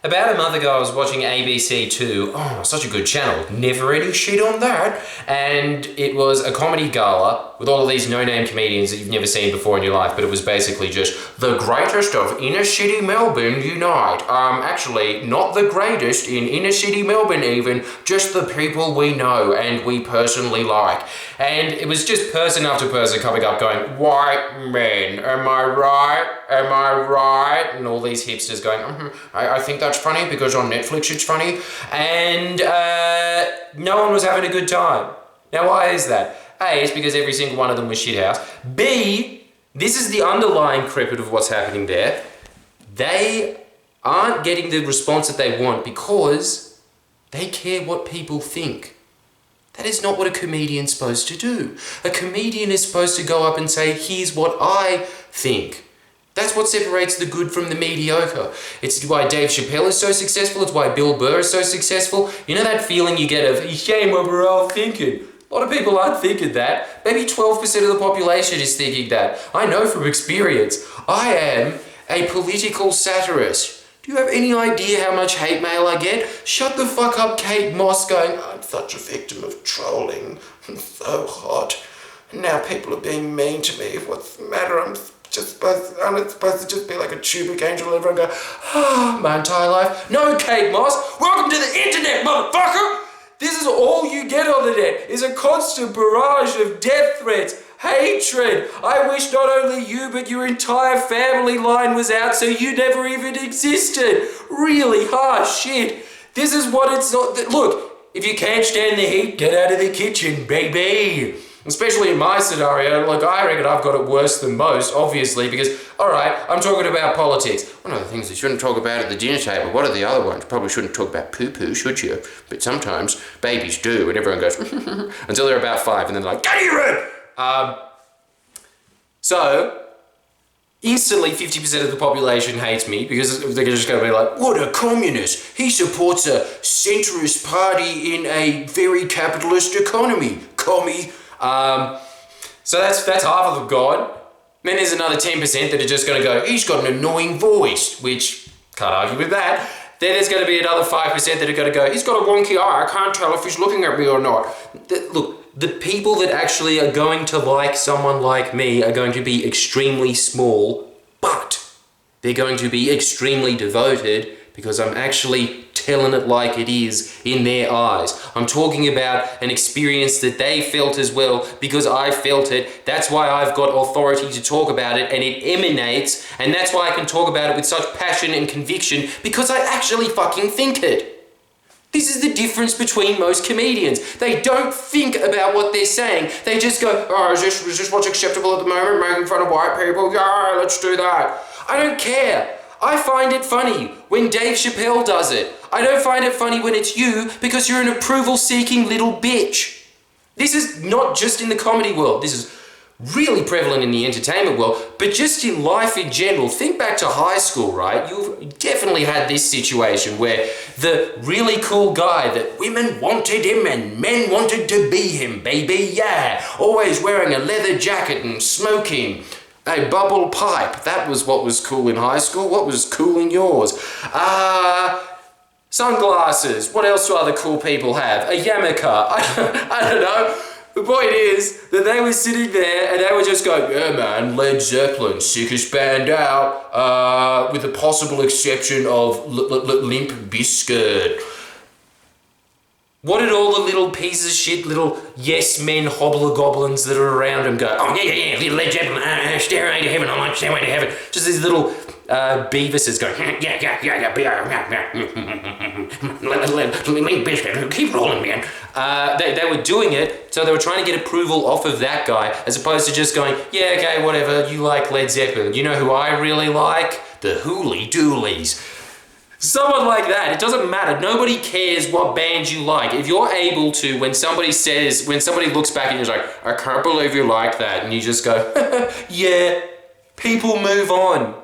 About a month ago, I was watching ABC2. Oh, such a good channel. Never any shit on that. And it was a comedy gala with all of these no-name comedians that you've never seen before in your life, but it was basically just the greatest of inner city Melbourne unite. Actually, not the greatest in inner city Melbourne even, just the people we know and we personally like. And it was just person after person coming up going, white men, am I right? Am I right? And all these hipsters going, I think that's funny because on Netflix it's funny. And no one was having a good time. Now, why is that? A, it's because every single one of them was shithouse. B, this is the underlying creepit of what's happening there. They aren't getting the response that they want because they care what people think. That is not what a comedian's supposed to do. A comedian is supposed to go up and say, here's what I think. That's what separates the good from the mediocre. It's why Dave Chappelle is so successful. It's why Bill Burr is so successful. You know that feeling you get of, shame what we're all thinking. A lot of people aren't thinking that. Maybe 12% of the population is thinking that. I know from experience. I am a political satirist. Do you have any idea how much hate mail I get? Shut the fuck up, Kate Moss, going, I'm such a victim of trolling. I'm so hot. And now people are being mean to me. What's the matter? I'm supposed to just be like a tubic angel and everyone go, my entire life. No, Kate Moss, welcome to the internet, motherfucker! This is all you get on the net, is a constant barrage of death threats, hatred. I wish not only you, but your entire family line was out so you never even existed. Really harsh shit. This is what it's not. Look, if you can't stand the heat, get out of the kitchen, baby. Especially in my scenario, like I reckon I've got it worse than most, obviously, because, alright, I'm talking about politics. One of the things you shouldn't talk about at the dinner table, what are the other ones? Probably shouldn't talk about poo-poo, should you? But sometimes babies do, and everyone goes, until they're about 5, and then they're like, get your room! So, instantly 50% of the population hates me because they're just going to be like, what a communist! He supports a centrist party in a very capitalist economy, commie. So that's half of them gone. Then there's another 10% that are just going to go, he's got an annoying voice, which can't argue with that. Then there's going to be another 5% that are going to go, he's got a wonky eye, I can't tell if he's looking at me or not. Look, the people that actually are going to like someone like me are going to be extremely small, but they're going to be extremely devoted because I'm actually telling it like it is in their eyes. I'm talking about an experience that they felt as well because I felt it. That's why I've got authority to talk about it and it emanates, and that's why I can talk about it with such passion and conviction because I actually fucking think it. This is the difference between most comedians. They don't think about what they're saying. They just go, oh, is this what's acceptable at the moment? Making fun of white people? Yeah, let's do that. I don't care. I find it funny when Dave Chappelle does it. I don't find it funny when it's you because you're an approval-seeking little bitch. This is not just in the comedy world. This is really prevalent in the entertainment world, but just in life in general. Think back to high school, right? You've definitely had this situation where the really cool guy that women wanted him and men wanted to be him, baby, yeah. Always wearing a leather jacket and smoking a bubble pipe. That was what was cool in high school. What was cool in yours? Sunglasses. What else do other cool people have? A yarmulke. I don't know. The point is that they were sitting there and they were just going, yeah man, Led Zeppelin, sickest band out, with the possible exception of Limp Bizkit. What did all the little pieces of shit, little yes men hobgoblins that are around him go, oh yeah, Led Zeppelin, Stairway to Heaven, I like Stairway to Heaven. Just these little Beavises going, Limp Bizkit, keep rolling, man. They were doing it, so they were trying to get approval off of that guy, as opposed to just going, yeah, okay, whatever, you like Led Zeppelin. You know who I really like? The Hooly Doolies. Someone like that, it doesn't matter. Nobody cares what band you like. If you're able to, when somebody looks back and you're like, I can't believe you like that, and you just go, yeah, people move on.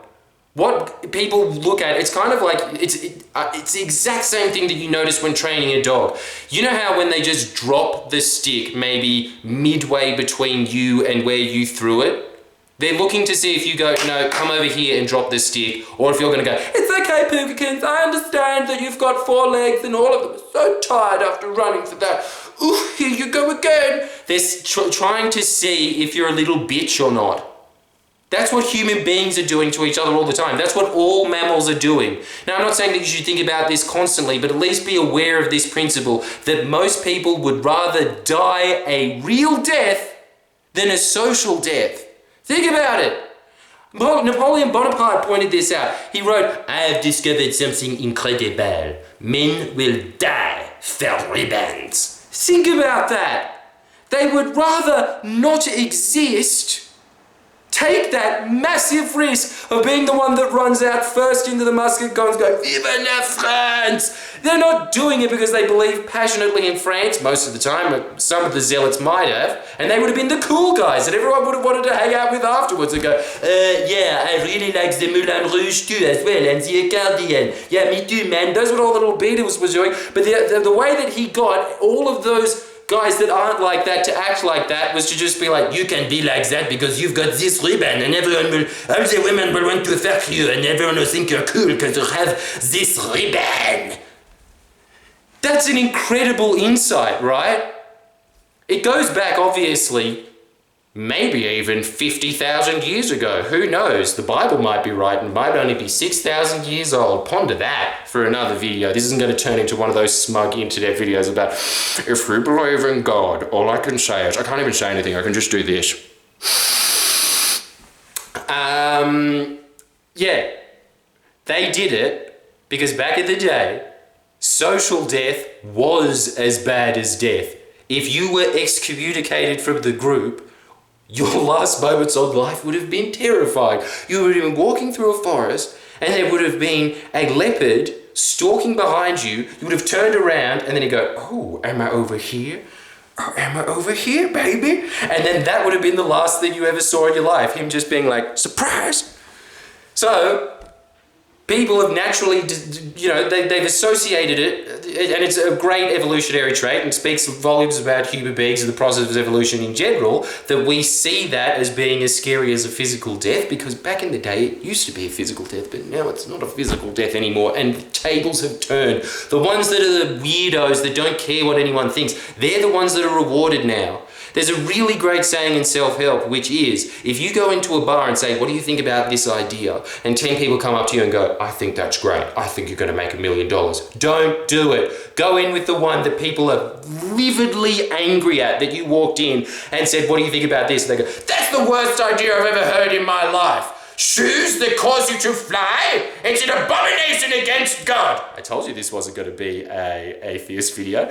What people look at, it's kind of like, it's the exact same thing that you notice when training a dog. You know how when they just drop the stick maybe midway between you and where you threw it? They're looking to see if you go, no, come over here and drop this stick, or if you're going to go, it's okay, Pookakins, I understand that you've got 4 legs and all of them are so tired after running for that. Ooh, here you go again. They're trying to see if you're a little bitch or not. That's what human beings are doing to each other all the time. That's what all mammals are doing. Now, I'm not saying that you should think about this constantly, but at least be aware of this principle that most people would rather die a real death than a social death. Think about it. Napoleon Bonaparte pointed this out. He wrote, I have discovered something incredible. Men will die for ribbons. Think about that. They would rather not exist, take that massive risk of being the one that runs out first into the musket guns, go, Vive la France! They're not doing it because they believe passionately in France most of the time. Some of the zealots might have, and they would have been the cool guys that everyone would have wanted to hang out with afterwards and go, yeah, I really like the Moulin Rouge too as well, and the accordion. Yeah, me too, man. Those were all the little Beatles were doing. But the way that he got all of those guys that aren't like that to act like that was to just be like, you can be like that because you've got this ribbon and everyone will, all the women will want to fuck you and everyone will think you're cool because you have this ribbon. That's an incredible insight, right? It goes back, obviously, maybe even 50,000 years ago. Who knows? The Bible might be right and might only be 6,000 years old. Ponder that for another video. This isn't going to turn into one of those smug internet videos about, if we believe in God, all I can say is, I can't even say anything, I can just do this. Yeah, they did it because back in the day, social death was as bad as death. If you were excommunicated from the group, your last moments on life would have been terrifying. You would have been walking through a forest and there would have been a leopard stalking behind you. You would have turned around and then you go, oh, am I over here? Oh, am I over here, baby? And then that would have been the last thing you ever saw in your life. Him just being like, surprise! So, people have naturally, they've associated it, and it's a great evolutionary trait and speaks volumes about human beings and the process of evolution in general, that we see that as being as scary as a physical death, because back in the day it used to be a physical death, but now it's not a physical death anymore, and the tables have turned. The ones that are the weirdos that don't care what anyone thinks, they're the ones that are rewarded now. There's a really great saying in self-help, which is, if you go into a bar and say, what do you think about this idea? And 10 people come up to you and go, I think that's great. I think you're going to make $1 million. Don't do it. Go in with the one that people are lividly angry at, that you walked in and said, what do you think about this? And they go, that's the worst idea I've ever heard in my life. Shoes that cause you to fly? It's an abomination against God. I told you this wasn't going to be an atheist video.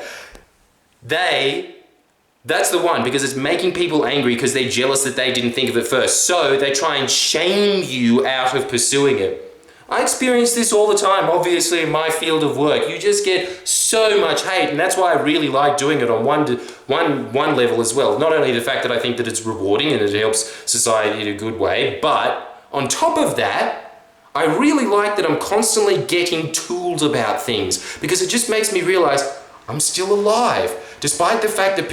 That's the one, because it's making people angry because they're jealous that they didn't think of it first. So they try and shame you out of pursuing it. I experience this all the time, obviously, in my field of work. You just get so much hate, and that's why I really like doing it on one level as well. Not only the fact that I think that it's rewarding and it helps society in a good way, but on top of that, I really like that I'm constantly getting tooled about things, because it just makes me realize I'm still alive. Despite the fact that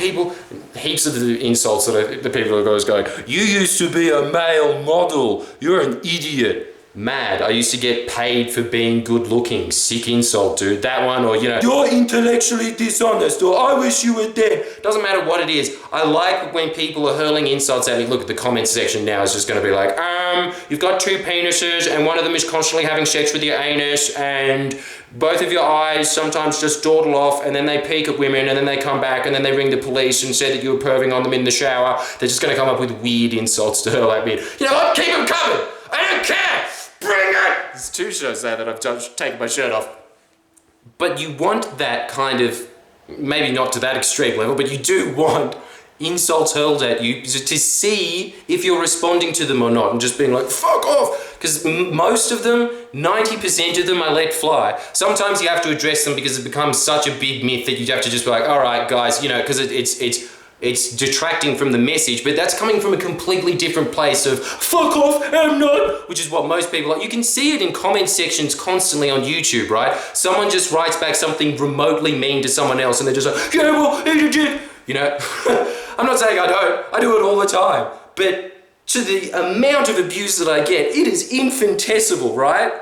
heaps of the insults that the people are always going, you used to be a male model, you're an idiot. Mad. I used to get paid for being good looking. Sick insult, dude. That one, or you're intellectually dishonest, or I wish you were dead. Doesn't matter what it is. I like when people are hurling insults at me. Look, at the comment section now is just going to be like, you've got 2 penises and one of them is constantly having sex with your anus, and both of your eyes sometimes just dawdle off, and then they peek at women, and then they come back, and then they ring the police and say that you were perving on them in the shower. They're just going to come up with weird insults to hurl at me. You know what? Keep them coming. I don't care. Bring it! There's 2 shows there that I've just taken my shirt off. But you want that kind of, maybe not to that extreme level, but you do want insults hurled at you to see if you're responding to them or not, and just being like, fuck off! Because most of them, 90% of them, I let fly. Sometimes you have to address them because it becomes such a big myth that you have to just be like, alright guys, because it's detracting from the message, but that's coming from a completely different place of fuck off, I'm not, which is what most people like. You can see it in comment sections constantly on YouTube, right? Someone just writes back something remotely mean to someone else and they're just like, yeah, well, eat a dick. I'm not saying I don't. I do it all the time. But to the amount of abuse that I get, it is infinitesimal, right?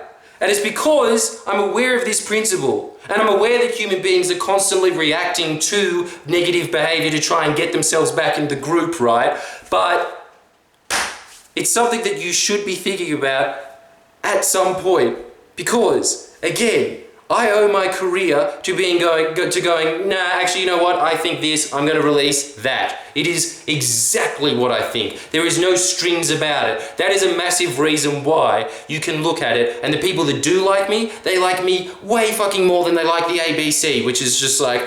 And it's because I'm aware of this principle, and I'm aware that human beings are constantly reacting to negative behavior to try and get themselves back in the group, right? But it's something that you should be thinking about at some point, because, again, I owe my career to going, nah, actually, you know what? I think this, I'm going to release that. It is exactly what I think. There is no strings about it. That is a massive reason why you can look at it, and the people that do like me, they like me way fucking more than they like the ABC, which is just like,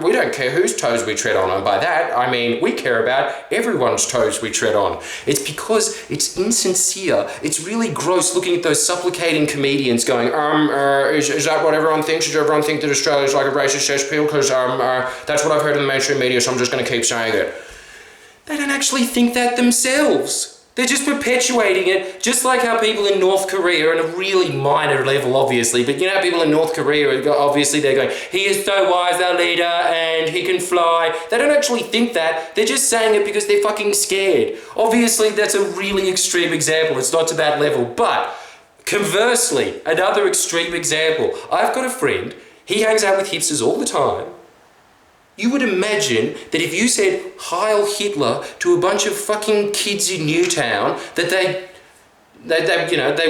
we don't care whose toes we tread on. And by that, I mean, we care about everyone's toes we tread on. It's because it's insincere. It's really gross looking at those supplicating comedians going, is that what everyone thinks? Does everyone think that Australia's like a racist cesspool? Because that's what I've heard in the mainstream media, so I'm just going to keep saying it. They don't actually think that themselves. They're just perpetuating it, just like how people in North Korea, on a really minor level, obviously, but you know how people in North Korea, obviously they're going, he is so wise, our leader, and he can fly. They don't actually think that. They're just saying it because they're fucking scared. Obviously, that's a really extreme example. It's not to that level. But conversely, another extreme example. I've got a friend, he hangs out with hipsters all the time. You would imagine that if you said Heil Hitler to a bunch of fucking kids in Newtown, that they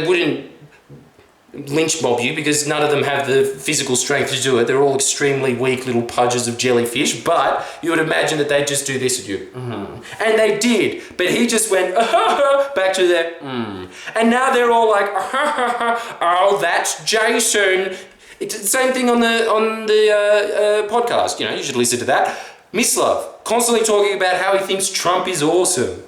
wouldn't lynch mob you, because none of them have the physical strength to do it. They're all extremely weak little pudges of jellyfish, but you would imagine that they'd just do this at you. And they did, but he just went back to their and now they're all like, oh, that's Jason. It's the same thing on the podcast. You know, you should listen to that. Mislav, constantly talking about how he thinks Trump is awesome.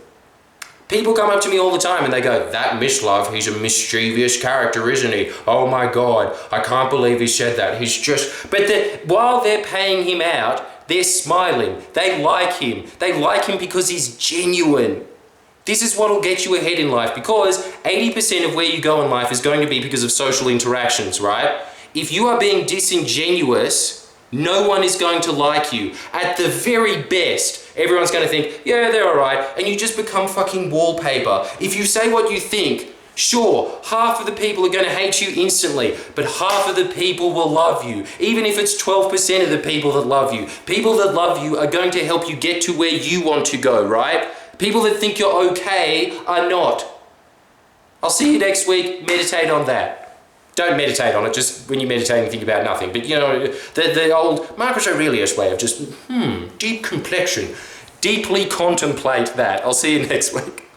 People come up to me all the time and they go, that Mislav, he's a mischievous character, isn't he? Oh my God, I can't believe he said that. He's just... But while they're paying him out, they're smiling. They like him. They like him because he's genuine. This is what will get you ahead in life, because 80% of where you go in life is going to be because of social interactions, right? If you are being disingenuous, no one is going to like you. At the very best, everyone's going to think, yeah, they're alright, and you just become fucking wallpaper. If you say what you think, sure, half of the people are going to hate you instantly, but half of the people will love you. Even if it's 12% of the people that love you. People that love you are going to help you get to where you want to go, right? People that think you're okay are not. I'll see you next week. Meditate on that. Don't meditate on it, just when you meditate and think about nothing. But you know, the old Marcus Aurelius way of just, deep complexion. Deeply contemplate that. I'll see you next week.